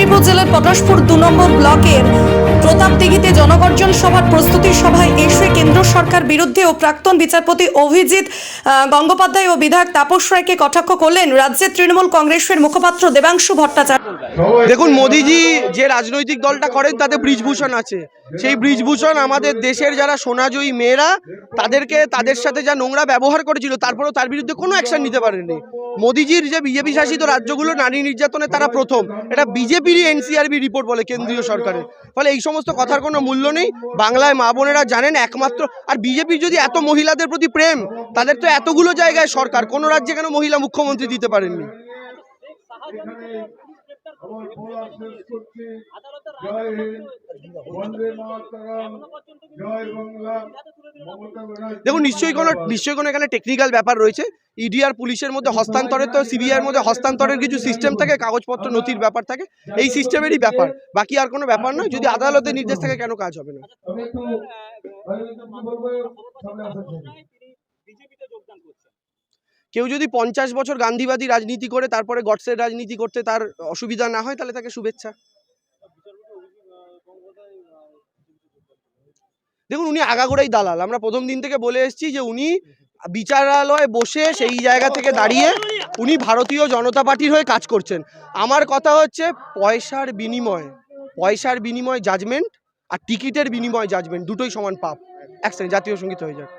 মেদিনীপুর জেলার পটাশপুর 2 নম্বর ব্লকের প্রতাপদিঘিতে জনগর্জন সভার প্রস্তুতি সভায় এসে কেন্দ্র সরকার বিরুদ্ধে ও প্রাক্তন বিচারপতি অভিজিৎ গঙ্গোপাধ্যায় ও বিধায়ক তাপস রায়কে কটাক্ষ করলেন রাজ্যের তৃণমূল কংগ্রেসের মুখপাত্র দেবাংশু ভট্টাচার্য। দেখুন, মোদিজি যে রাজনৈতিক দলটা করেন তাতে ব্রিজভূষণ আছে। সেই ব্রিজভূষণ আমাদের দেশের যারা সোনাজয়ী মেয়েরা তাদের সাথে যা নোংরা ব্যবহার করেছিল, তারপরেও তার বিরুদ্ধে কোনো অ্যাকশন নিতে পারেনি। মোদিজির যে বিজেপি শাসিত রাজ্যগুলো নারী নির্যাতনে তারা প্রথম, এটা বিজেপিরই এনসিআরবি রিপোর্ট বলে কেন্দ্রীয় সরকারের। ফলে এই সমস্ত কথার কোনো মূল্য নেই। বাংলায় মা বোনেরা জানেন একমাত্র, আর বিজেপির যদি এত মহিলাদের প্রতি প্রেম, তাদের তো এতগুলো জায়গায় সরকার, কোনো রাজ্যে কেন মহিলা মুখ্যমন্ত্রী দিতে পারেননি? দেখুন, নিশ্চয়ই কোনো এখানে টেকনিক্যাল ব্যাপার রয়েছে। ইডি আর পুলিশের মধ্যে হস্তান্তরের, তো সিবিআইয়ের মধ্যে হস্তান্তরের কিছু সিস্টেম থাকে, কাগজপত্র নথির ব্যাপার থাকে, এই সিস্টেমেরই ব্যাপার, বাকি আর কোনো ব্যাপার নয়। যদি আদালতের নির্দেশ থাকে কেন কাজ হবে না? কেউ যদি 50 বছর গান্ধীবাদী রাজনীতি করে তারপরে গডসের রাজনীতি করতে তার অসুবিধা না হয়, তাহলে তাকে শুভেচ্ছা। দেখুন, উনি আগাগোড়াই দালাল। আমরা প্রথম দিন থেকে বলে এসেছি যে উনি বিচারালয়ে বসে সেই জায়গা থেকে দাঁড়িয়ে উনি ভারতীয় জনতা পার্টির হয়ে কাজ করছেন। আমার কথা হচ্ছে, পয়সার বিনিময় জাজমেন্ট আর টিকিটের বিনিময় জাজমেন্ট দুটোই সমান পাপ। এক সেকেন্ড, জাতীয় সঙ্গীত হয়ে যাক।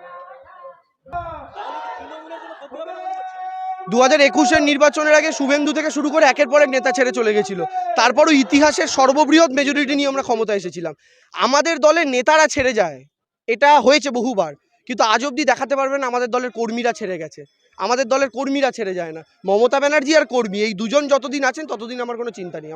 2021-এর নির্বাচনের আগে শুভেন্দু থেকে শুরু করে একের পর এক নেতা ছেড়ে চলে গেছিল। তারপরও ইতিহাসের সর্ববৃহৎ মেজরিটি নিয়ে আমরা ক্ষমতা এসেছিলাম। আমাদের দলের নেতারা ছেড়ে যায়, এটা হয়েছে বহুবার, কিন্তু আজ অবধি দেখাতে পারবেন না আমাদের দলের কর্মীরা ছেড়ে গেছে। আমাদের দলের কর্মীরা ছেড়ে যায় না। মমতা ব্যানার্জি আর কর্মী, এই দুজন যতদিন আছেন ততদিন আমার কোনো চিন্তা নেই।